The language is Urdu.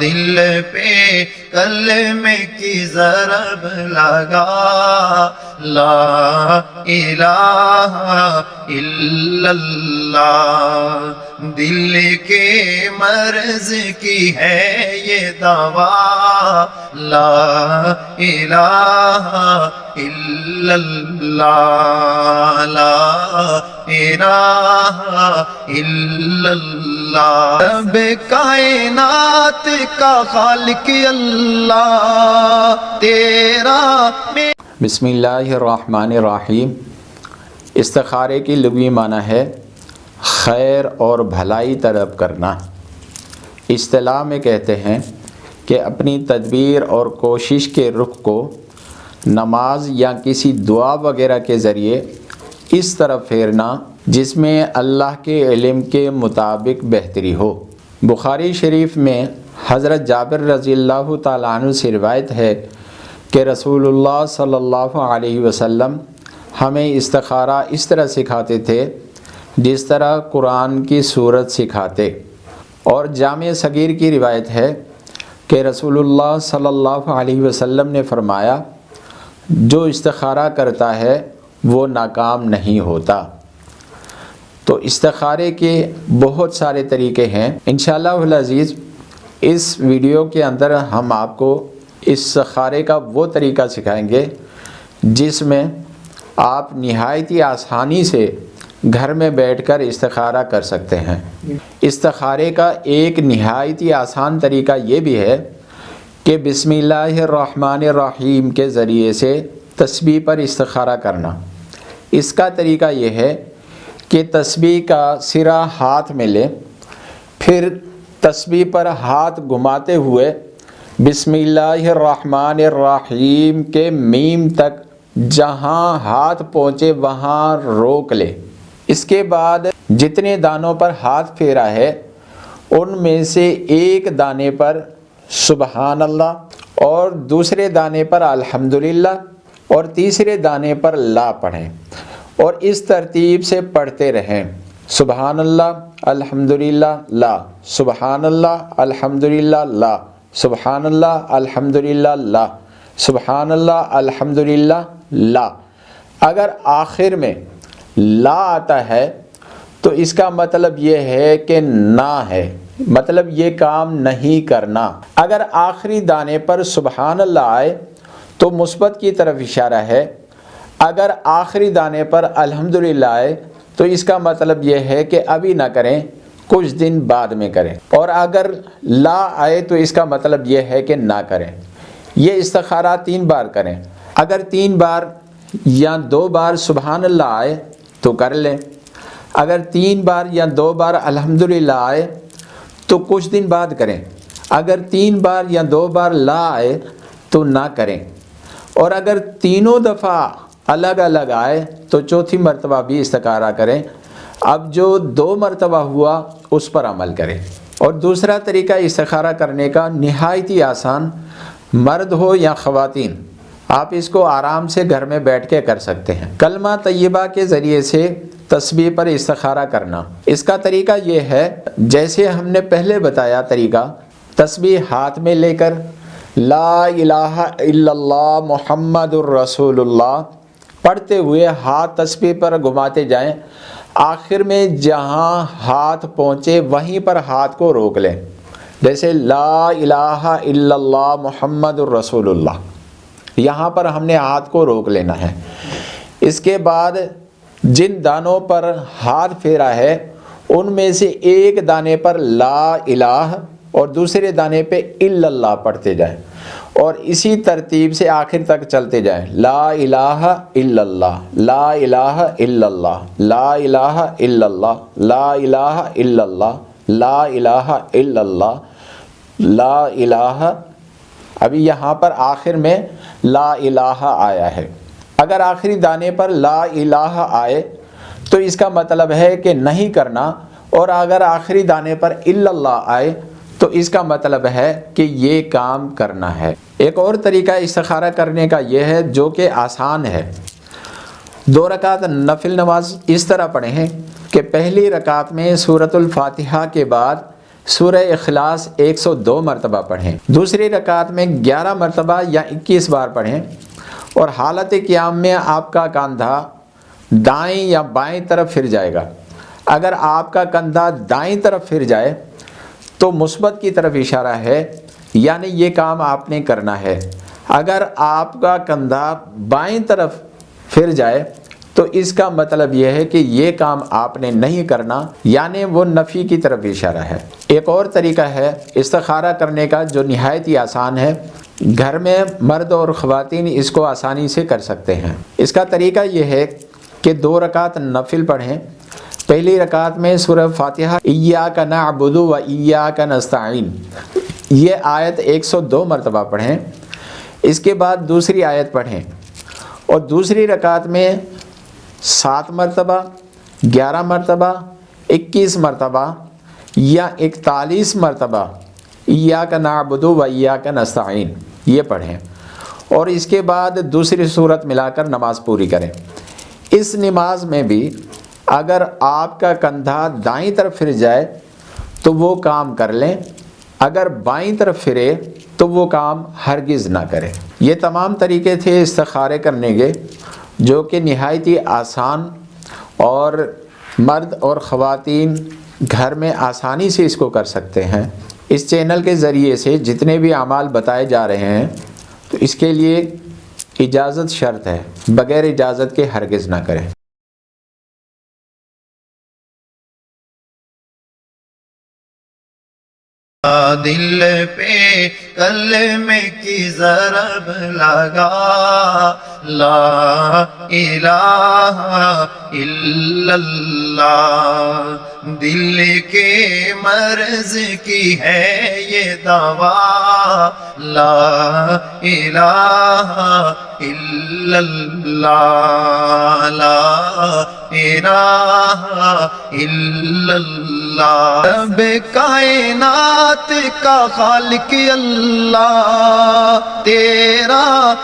دل پہ کلمے کی ضرب لگا، لا الہ الا اللہ، دل کے مرض کی ہے یہ دوا، لا الہ الا اللہ، لا الہ الا اللہ، رب کائنات کا خالق اللہ تیرا۔ بسم اللہ الرحمن الرحیم۔ استخارے کی لغوی معنی ہے خیر اور بھلائی طلب کرنا۔ اصطلاح میں کہتے ہیں کہ اپنی تدبیر اور کوشش کے رخ کو نماز یا کسی دعا وغیرہ کے ذریعے اس طرف پھیرنا جس میں اللہ کے علم کے مطابق بہتری ہو۔ بخاری شریف میں حضرت جابر رضی اللہ تعالیٰ عنہ سے روایت ہے کہ رسول اللہ صلی اللہ علیہ وسلم ہمیں استخارہ اس طرح سکھاتے تھے جس طرح قرآن کی سورت سکھاتے۔ اور جامع صغیر کی روایت ہے کہ رسول اللہ صلی اللہ علیہ وسلم نے فرمایا، جو استخارہ کرتا ہے وہ ناکام نہیں ہوتا۔ تو استخارے کے بہت سارے طریقے ہیں۔ انشاءاللہ العزیز اس ویڈیو کے اندر ہم آپ کو استخارے کا وہ طریقہ سکھائیں گے جس میں آپ نہایت ہی آسانی سے گھر میں بیٹھ کر استخارہ کر سکتے ہیں۔ استخارے کا ایک نہایت ہی آسان طریقہ یہ بھی ہے کہ بسم اللہ الرحمن الرحیم کے ذریعے سے تسبیح پر استخارہ کرنا۔ اس کا طریقہ یہ ہے کہ تسبیح کا سرا ہاتھ میں لیں، پھر تسبیح پر ہاتھ گھماتے ہوئے بسم اللہ الرحمن الرحیم کے میم تک جہاں ہاتھ پہنچے وہاں روک لے۔ اس کے بعد جتنے دانوں پر ہاتھ پھیرا ہے ان میں سے ایک دانے پر سبحان اللہ اور دوسرے دانے پر الحمدللہ اور تیسرے دانے پر لا پڑھیں، اور اس ترتیب سے پڑھتے رہیں۔ سبحان اللہ الحمدللہ لا، سبحان اللہ الحمدللہ لا، سبحان اللہ الحمدللہ لا، سبحان اللہ الحمدللہ لا۔ اگر آخر میں لا آتا ہے تو اس کا مطلب یہ ہے کہ نہ ہے، مطلب یہ کام نہیں کرنا۔ اگر آخری دانے پر سبحان اللہ آئے تو مثبت کی طرف اشارہ ہے۔ اگر آخری دانے پر الحمدللہ آئے تو اس کا مطلب یہ ہے کہ ابھی نہ کریں، کچھ دن بعد میں کریں۔ اور اگر لا آئے تو اس کا مطلب یہ ہے کہ نہ کریں۔ یہ استخارہ 3 بار کریں۔ اگر 3 بار یا 2 بار سبحان اللہ آئے تو کر لیں۔ اگر 3 بار یا 2 بار الحمدللہ آئے تو کچھ دن بعد کریں۔ اگر 3 بار یا 2 بار لا آئے تو نہ کریں۔ اور اگر تینوں دفعہ الگ الگ آئے تو چوتھی مرتبہ بھی استخارہ کریں۔ اب جو 2 مرتبہ ہوا اس پر عمل کریں۔ اور دوسرا طریقہ استخارہ کرنے کا نہایت ہی آسان، مرد ہو یا خواتین، آپ اس کو آرام سے گھر میں بیٹھ کے کر سکتے ہیں۔ کلمہ طیبہ کے ذریعے سے تسبیح پر استخارہ کرنا۔ اس کا طریقہ یہ ہے جیسے ہم نے پہلے بتایا طریقہ، تسبیح ہاتھ میں لے کر لا الہ الا اللہ محمد الرسول اللہ پڑھتے ہوئے ہاتھ تسبیح پر گھماتے جائیں۔ آخر میں جہاں ہاتھ پہنچے وہیں پر ہاتھ کو روک لیں، جیسے لا الہ الا اللہ محمد الرسول اللہ، یہاں پر ہم نے ہاتھ کو روک لینا ہے۔ اس کے بعد جن دانوں پر ہاتھ پھیرا ہے ان میں سے ایک دانے پر لا الہ اور دوسرے دانے پہ الا اللہ پڑھتے جائیں، اور اسی ترتیب سے آخر تک چلتے جائیں۔ لا الہ الا اللہ، لا الہ الا اللہ، لا الہ الا اللہ، لا الہ الا اللہ، لا الہ الا اللہ، لا الہ۔ ابھی یہاں پر آخر میں لا الہ آیا ہے۔ اگر آخری دانے پر لا الہ آئے تو اس کا مطلب ہے کہ نہیں کرنا، اور اگر آخری دانے پر الا اللہ آئے تو اس کا مطلب ہے کہ یہ کام کرنا ہے۔ ایک اور طریقہ استخارہ کرنے کا یہ ہے جو کہ آسان ہے۔ 2 رکعت نفل نماز اس طرح پڑھیں کہ پہلی رکعت میں سورۃ الفاتحہ کے بعد سورہ اخلاص 102 مرتبہ پڑھیں، دوسری رکعت میں 11 مرتبہ یا 21 بار پڑھیں، اور حالت قیام میں آپ کا کندھا دائیں یا بائیں طرف پھر جائے گا۔ اگر آپ کا کندھا دائیں طرف پھر جائے تو مثبت کی طرف اشارہ ہے، یعنی یہ کام آپ نے کرنا ہے۔ اگر آپ کا کندھا بائیں طرف پھر جائے تو اس کا مطلب یہ ہے کہ یہ کام آپ نے نہیں کرنا، یعنی وہ نفی کی طرف اشارہ ہے۔ ایک اور طریقہ ہے استخارہ کرنے کا جو نہایت ہی آسان ہے، گھر میں مرد اور خواتین اس کو آسانی سے کر سکتے ہیں۔ اس کا طریقہ یہ ہے کہ 2 رکعت نفل پڑھیں۔ پہلی رکعت میں سورہ فاتحہ ایاک نعبد و ایاک نستعین یہ آیت 102 مرتبہ پڑھیں۔ اس کے بعد دوسری آیت پڑھیں اور دوسری رکعت میں 7 مرتبہ، 11 مرتبہ، 21 مرتبہ یا 41 مرتبہ ایاک نعبد و ایاک نستعین یہ پڑھیں، اور اس کے بعد دوسری صورت ملا کر نماز پوری کریں۔ اس نماز میں بھی اگر آپ کا کندھا دائیں طرف پھر جائے تو وہ کام کر لیں، اگر بائیں طرف پھرے تو وہ کام ہرگز نہ کریں۔ یہ تمام طریقے تھے استخارے کرنے کے جو کہ نہایت ہی آسان، اور مرد اور خواتین گھر میں آسانی سے اس کو کر سکتے ہیں۔ اس چینل کے ذریعے سے جتنے بھی اعمال بتائے جا رہے ہیں تو اس کے لیے اجازت شرط ہے، بغیر اجازت کے ہرگز نہ کریں۔ دل پہ کلمے کی ضرب لگا، لا الہ الا اللہ، دل کے مرض کی ہے یہ دوا، لا الہ الا اللہ، لا الہ الا اللہ۔ رب کائنات کا خالق اللہ تیرا